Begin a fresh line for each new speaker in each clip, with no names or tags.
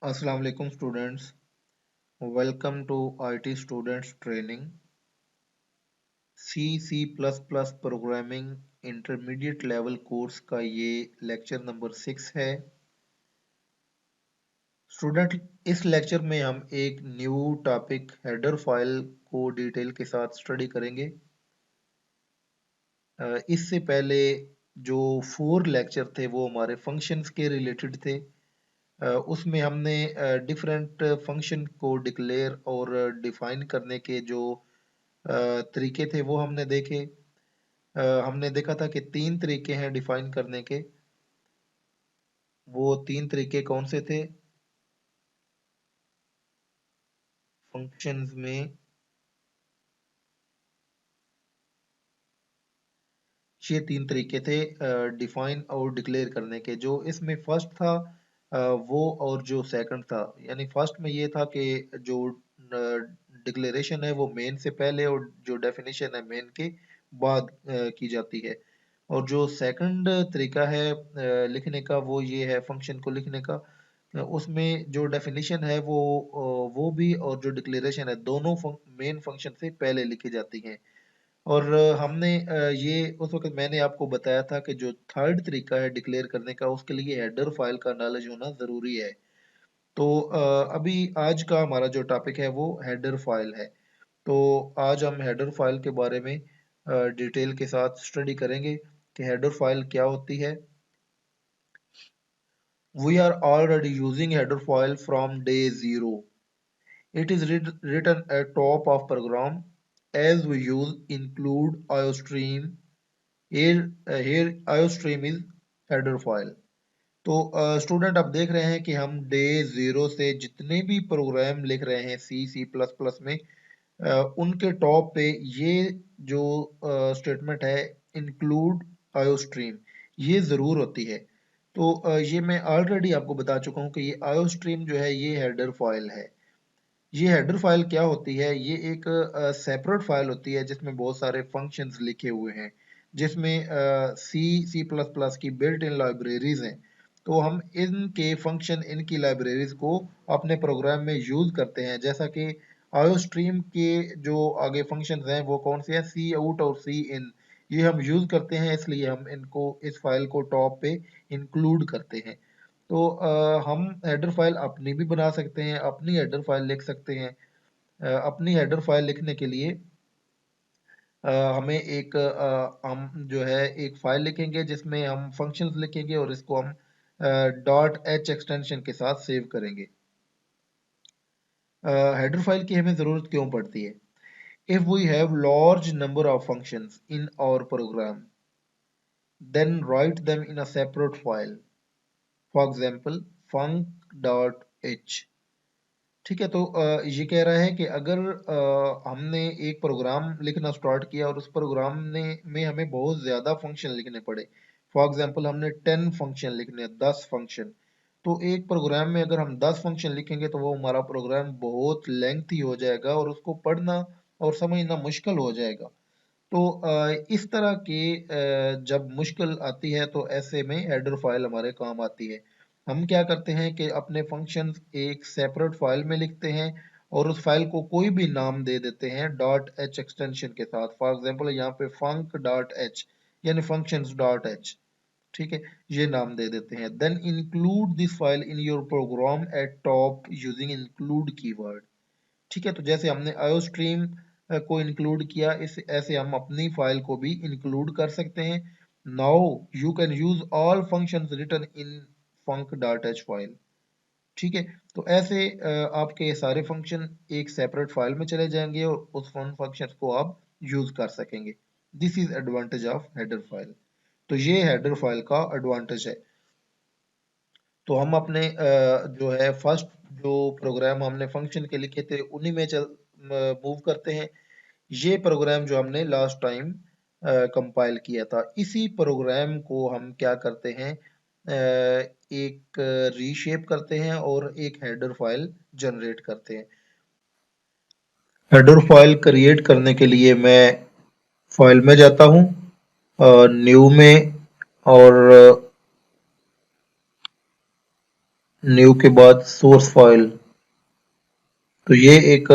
Assalamu alaikum students. Welcome to IT Students Training C++ Programming Intermediate Level course का ये lecture number 6 है। Student, इस lecture में हम एक न्यू टॉपिक हेडर फाइल को डिटेल के साथ स्टडी करेंगे। इससे पहले जो 4 लेक्चर थे वो हमारे फंक्शंस के रिलेटेड थे। उसमें हमने डिफरेंट फंक्शन को डिक्लेयर और डिफाइन करने के जो तरीके थे वो हमने देखे। हमने देखा था कि 3 तरीके हैं डिफाइन करने के। वो 3 तरीके कौन से थे? फंक्शंस में ये 3 तरीके थे डिफाइन और डिक्लेयर करने के। जो इसमें फर्स्ट था वो और जो सेकंड था, यानी फर्स्ट में ये था कि जो डिक्लेरेशन है वो मेन से पहले और जो डेफिनेशन है मेन के बाद की जाती है। और जो सेकंड तरीका है लिखने का वो ये है फंक्शन को लिखने का। उसमें जो डेफिनेशन है वो भी और जो डिक्लेरेशन है दोनों मेन फंक्शन से पहले लिखी जाती हैं। और हमने ये उस वक्त मैंने आपको बताया था कि जो थर्ड तरीका है डिक्लेयर करने का उसके लिए हेडर फाइल का नॉलेज होना ज़रूरी है। तो अभी आज का हमारा जो टॉपिक है वो हेडर फाइल है। तो आज हम हेडर फाइल के बारे में डिटेल के साथ स्टडी करेंगे कि हेडर फाइल क्या होती है। We are already using header file from day zero. It is written at top of program as we use include iostream. Here iostream is header file. तो स्टूडेंट आप देख रहे हैं कि हम डे जीरो से जितने भी प्रोग्राम लिख रहे हैं C++ में उनके टॉप पे ये जो स्टेटमेंट है इंक्लूड आयोस्ट्रीम ये ज़रूर होती है। तो ये मैं ऑलरेडी आपको बता चुका हूँ कि ये आयोस्ट्रीम जो है ये हेडर फाइल है। ये हेडर फाइल क्या होती है? ये एक सेपरेट फाइल होती है जिसमें बहुत सारे फंक्शंस लिखे हुए हैं, जिसमें सी प्लस प्लस की बिल्ट इन लाइब्रेरीज हैं। तो हम इनके फंक्शन इनकी लाइब्रेरीज को अपने प्रोग्राम में यूज करते हैं। जैसा कि आयोस्ट्रीम के जो आगे फंक्शंस हैं वो कौन से हैं? सी आउट और सी इन, ये हम यूज करते हैं, इसलिए हम इनको इस फाइल को टॉप पे इंक्लूड करते हैं। तो हम हेडर फाइल अपनी भी बना सकते हैं, अपनी हेडर फाइल लिख सकते हैं। अपनी हेडर फाइल लिखने के लिए हमें हम जो है एक फाइल लिखेंगे जिसमें हम फंक्शंस लिखेंगे और इसको हम .h एक्सटेंशन के साथ सेव करेंगे। हेडर फाइल की हमें ज़रूरत क्यों पड़ती है? If we have large number of functions in our program then write them in a separate file, for example func.h। ठीक है, तो ये कह रहा है कि अगर हमने एक प्रोग्राम लिखना स्टार्ट किया और उस प्रोग्राम में हमें बहुत ज़्यादा फंक्शन लिखने पड़े। फॉर एग्जांपल हमने 10 फंक्शन लिखने हैं, 10 फंक्शन। तो एक प्रोग्राम में अगर हम 10 फंक्शन लिखेंगे तो वो हमारा प्रोग्राम बहुत लेंथी हो जाएगा और उसको पढ़ना और समझना मुश्किल हो जाएगा। तो इस तरह की जब मुश्किल आती है तो ऐसे में हेडर फाइल हमारे काम आती है। हम क्या करते हैं कि अपने फंक्शंस एक सेपरेट फाइल में लिखते हैं और उस फाइल को कोई भी नाम दे देते हैं .h एक्सटेंशन के साथ। फॉर एग्जांपल यहाँ पे func.h यानी functions.h, ठीक है, ये नाम दे देते हैं। Then include this file in your program at top using include keyword. ठीक है, तो जैसे हमने आयोस्ट्रीम को इंक्लूड किया, इस ऐसे हम अपनी फाइल को भी इंक्लूड कर सकते हैं। Now you can use all functions written in func.h file. ठीक है, तो ऐसे आपके सारे फंक्शन एक सेपरेट फाइल में चले जाएंगे और उस फंक्शन को आप यूज कर सकेंगे। This is advantage of header file. तो ये हेडर फाइल का एडवांटेज है। तो हम अपने जो है फर्स्ट जो प्रोग्राम हमने फंक्शन के लिखे थे उन्हीं में चल मूव करते हैं। ये प्रोग्राम जो हमने लास्ट टाइम कंपाइल किया था, इसी प्रोग्राम को हम क्या करते हैं, एक रीशेप करते हैं और एक हेडर फाइल जनरेट करते हैं। हेडर फाइल क्रिएट करने के लिए मैं फाइल में जाता हूँ, न्यू में, और न्यू के बाद सोर्स फाइल। तो ये एक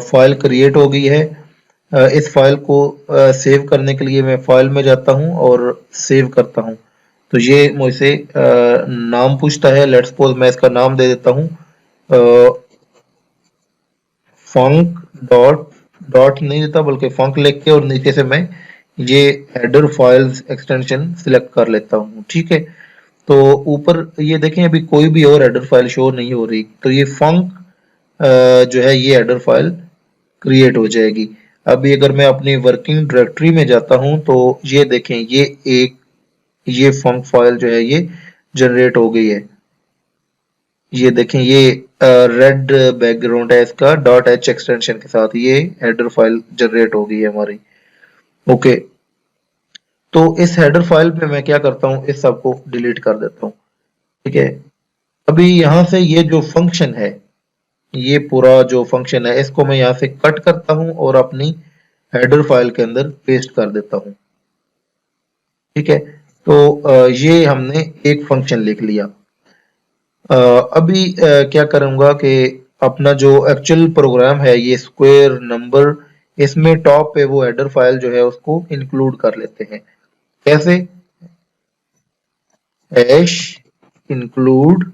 फाइल क्रिएट हो गई है। इस फाइल को सेव करने के लिए मैं फाइल में जाता हूँ और सेव करता हूँ। तो ये मुझसे नाम पूछता है। लेट्स सपोज मैं इसका नाम दे देता हूँ फंक डॉट डॉट नहीं देता बल्कि फंक लिख के और नीचे से मैं ये हेडर फाइल्स एक्सटेंशन सिलेक्ट कर लेता हूँ। ठीक है, तो ऊपर ये देखें अभी कोई भी और हेडर फाइल शो नहीं हो रही, तो ये फंक जो है ये हेडर फाइल क्रिएट हो जाएगी। अभी अगर मैं अपनी वर्किंग डायरेक्टरी में जाता हूं तो ये देखें ये फंक फाइल जो है ये जनरेट हो गई है। ये देखें ये रेड बैकग्राउंड है इसका डॉट एच एक्सटेंशन के साथ, ये हेडर फाइल जनरेट हो गई है हमारी। ओके, तो इस हेडर फाइल पे मैं क्या करता हूँ, इस सब को डिलीट कर देता हूँ। ठीक है, अभी यहां से ये जो फंक्शन है, ये पूरा जो फंक्शन है इसको मैं यहाँ से कट करता हूँ और अपनी हेडर फाइल के अंदर पेस्ट कर देता हूँ। ठीक है, तो ये हमने एक फंक्शन लिख लिया। अभी क्या करूंगा कि अपना जो एक्चुअल प्रोग्राम है ये स्क्वायर नंबर, इसमें टॉप पे वो हेडर फाइल जो है उसको इंक्लूड कर लेते हैं। कैसे? हैश इंक्लूड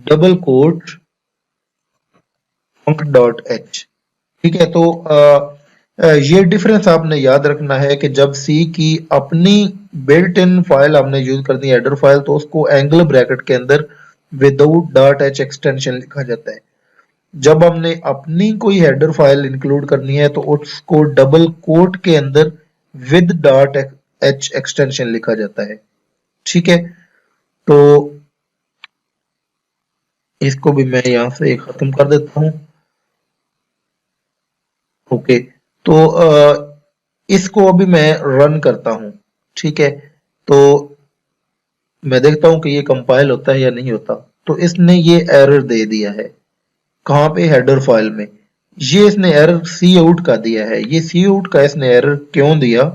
डबल कोट फंक डॉट एच। ठीक है, तो ये डिफरेंस आपने याद रखना है कि जब सी की अपनी बिल्ट इन फाइल हमने यूज कर दी हेडर फाइल, तो उसको एंगल ब्रैकेट के अंदर विदाउट डॉट एच एक्सटेंशन लिखा जाता है। जब हमने अपनी कोई हेडर फाइल इंक्लूड करनी है तो उसको डबल कोट के अंदर विद डॉट एच एक्सटेंशन लिखा जाता है। ठीक है, तो इसको भी मैं यहां से खत्म कर देता हूं। ओके, तो इसको अभी मैं रन करता हूं। ठीक है, तो मैं देखता हूं कि ये कंपाइल होता है या नहीं होता। तो इसने ये एरर दे दिया है। कहाँ पे? हेडर फाइल में। ये इसने एरर सी आउट का दिया है। ये सी आउट का इसने एरर क्यों दिया?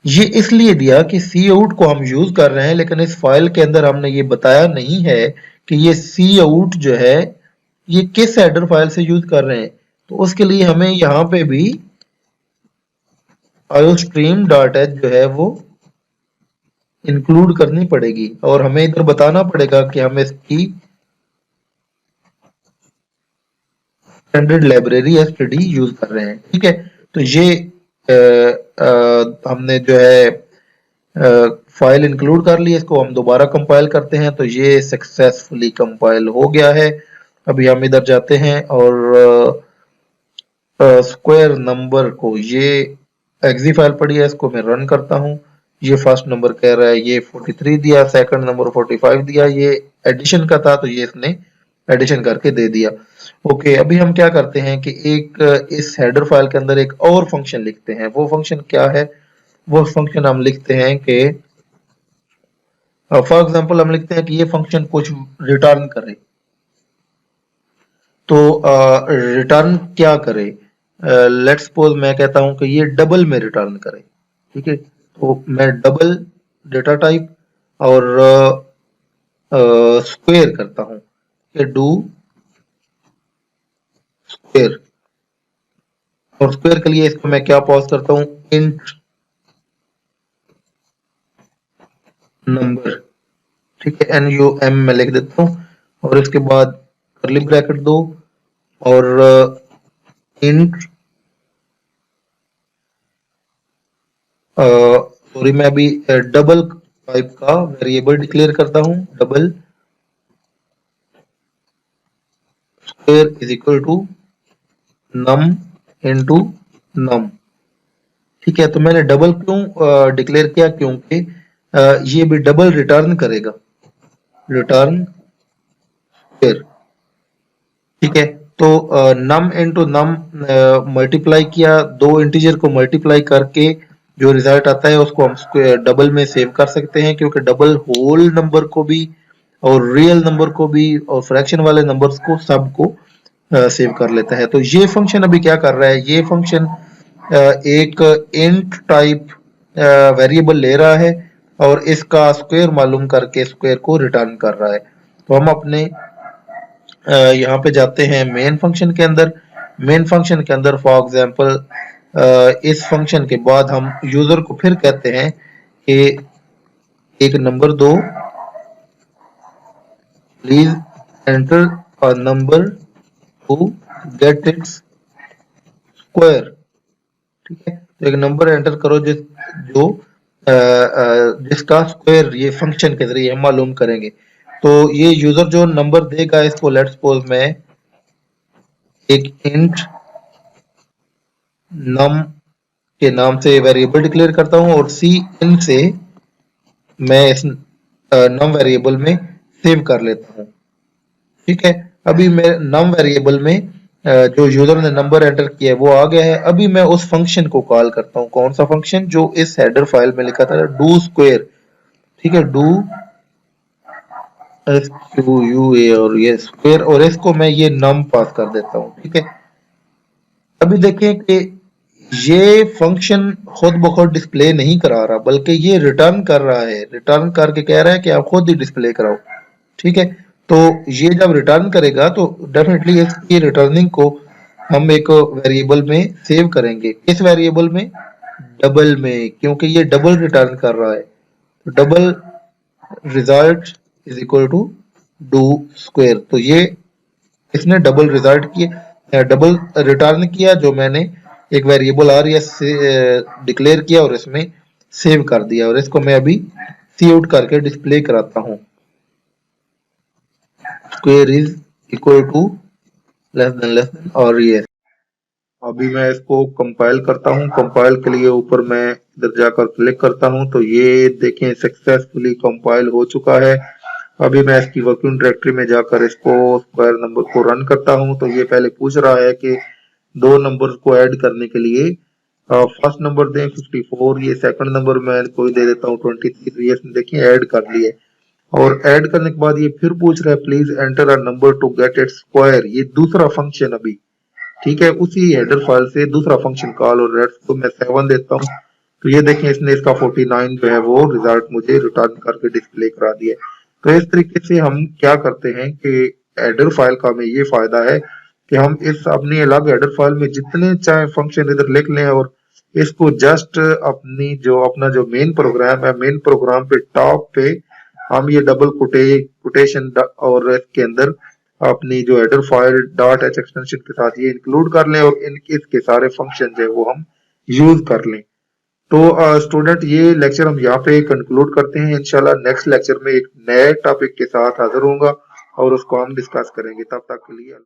ये इसलिए दिया कि सी आउट को हम यूज कर रहे हैं लेकिन इस फाइल के अंदर हमने ये बताया नहीं है कि ये सी आउट जो है ये किस हेडर फाइल से यूज कर रहे हैं। तो उसके लिए हमें यहाँ पे भी आयोस्ट्रीम डॉट एच जो है वो इंक्लूड करनी पड़ेगी और हमें इधर बताना पड़ेगा कि हम इसकी स्टैंडर्ड लाइब्रेरी एसटीडी यूज कर रहे हैं। ठीक है, तो ये हमने जो है फाइल इंक्लूड कर ली। इसको हम दोबारा कंपाइल करते हैं तो ये सक्सेसफुली कंपाइल हो गया है। अभी हम इधर जाते हैं और स्क्वायर नंबर को, ये एग्जी फाइल पड़ी है, इसको मैं रन करता हूँ। ये फर्स्ट नंबर कह रहा है, ये 43 दिया, सेकंड नंबर 45 दिया, ये एडिशन का था तो ये इसने एडिशन करके दे दिया। ओके, अभी हम क्या करते हैं कि एक इस हेडर फाइल के अंदर एक और फंक्शन लिखते हैं। वो फंक्शन क्या है? वो फंक्शन हम लिखते हैं कि फॉर एग्जांपल हम लिखते हैं कि ये फंक्शन कुछ रिटर्न करे। तो रिटर्न क्या करे? लेट्स सपोज मैं कहता हूं कि ये डबल में रिटर्न करे। ठीक है, तो मैं डबल डेटा टाइप और स्क्वायर करता हूं कि डू स्क्वायर। और स्क्वायर के लिए इसको मैं क्या पास करता हूं? Int number. ठीक है, एन यू एम में लिख देता हूं और इसके बाद कर्ली ब्रैकेट दो और इंट सॉरी मैं अभी डबल टाइप का वेरिएबल डिक्लेयर करता हूं। Double square is equal to num into num. ठीक है, तो मैंने डबल क्यों डिक्लेयर किया? क्योंकि ये भी डबल रिटर्न करेगा, रिटर्न स्क्वायर। ठीक है, तो नम इनटू नम मल्टीप्लाई किया, दो इंटीजर को मल्टीप्लाई करके जो रिजल्ट आता है उसको हम डबल में सेव कर सकते हैं, क्योंकि डबल होल नंबर को भी और रियल नंबर को भी और फ्रैक्शन वाले नंबर्स को सबको सेव कर लेता है। तो ये फंक्शन अभी क्या कर रहा है? ये फंक्शन एक इंट टाइप वेरिएबल ले रहा है और इसका स्क्वायर मालूम करके स्क्वायर को रिटर्न कर रहा है। तो हम अपने यहाँ पे जाते हैं मेन फंक्शन के अंदर। मेन फंक्शन के अंदर फॉर एग्जांपल इस फंक्शन के बाद हम यूजर को फिर कहते हैं कि एक नंबर दो, please enter a number to get its square. ठीक है, तो एक नंबर एंटर करो जिसका स्क्वायर ये फंक्शन के जरिए हम मालूम करेंगे। तो ये यूजर जो नंबर देगा इसको लेट्स सपोज मैं एक इंट नम के नाम से वेरिएबल डिक्लेयर करता हूं और सी इन से मैं इस नम वेरिएबल में सेव कर लेता हूं। ठीक है, अभी मैं नम वेरिएबल में जो यूजर ने नंबर एंटर किया है वो आ गया है। अभी मैं उस फंक्शन को कॉल करता हूं। कौन सा फंक्शन? जो इस हेडर फाइल में लिखा था, डू स्क्वायर। ठीक है, do S Q U A और ये स्क्वायर, और इसको मैं ये नम पास कर देता हूं। ठीक है, अभी देखें कि ये फंक्शन खुद ब खुद डिस्प्ले नहीं करा रहा, बल्कि ये रिटर्न कर रहा है। रिटर्न करके कह रहा है कि आप खुद ही डिस्प्ले कराओ। ठीक है, तो ये जब रिटर्न करेगा तो डेफिनेटली इसकी रिटर्निंग को हम एक वेरिएबल में सेव करेंगे। किस वेरिएबल में? डबल में, क्योंकि ये डबल रिटर्न कर रहा है। तो double result is equal to do square. तो ये इसने डबल रिजल्ट किया, डबल रिटर्न किया, जो मैंने एक वेरिएबल आर एस से डिक्लेयर किया और इसमें सेव कर दिया। और इसको मैं अभी सी आउट करके डिस्प्ले कराता हूं। Square is equal to less than और ये। अभी मैं इसको कंपाइल करता हूँ। कंपाइल के लिए ऊपर मैं इधर जाकर क्लिक करता हूँ तो ये देखें सक्सेसफुली कंपाइल हो चुका है। अभी मैं इसकी वर्किंग डायरेक्टरी में जाकर इसको स्क्वायर नंबर को रन करता हूँ तो ये पहले पूछ रहा है कि दो नंबर को ऐड करने के लिए फर्स्ट नंबर दें 54, ये सेकंड नंबर मैं कोई दे देता हूँ 23। ये देखिए ऐड कर लिए, और ऐड करने के बाद ये फिर पूछ रहा है please enter a number to get it square. ये दूसरा फंक्शन अभी। ठीक है, उसी हेडर फाइल से दूसरा फंक्शन कॉल, और रेट्स को मैं 7 देता हूँ तो ये देखें इसने इसका 49 जो है वो रिजल्ट मुझे रिटर्न करके डिस्प्ले करा दिया। तो इस तरीके से हम क्या करते हैं कि हेडर फाइल का हमें ये फायदा है कि हम इस अपनी अलग हेडर फाइल में जितने चाहे फंक्शन इधर लिख लें और इसको जस्ट अपना जो मेन प्रोग्राम है, मेन प्रोग्राम पे टॉप पे हम ये डबल कोटेशन और इसके अंदर अपनी जो header file dot H extension के साथ ये इंक्लूड कर लें और इसके सारे फंक्शन जो है वो हम यूज कर लें। तो स्टूडेंट ये लेक्चर हम यहाँ पे कंक्लूड करते हैं। इंशाल्लाह नेक्स्ट लेक्चर में एक नए टॉपिक के साथ हाजिर होऊंगा और उसको हम डिस्कस करेंगे। तब तक के लिए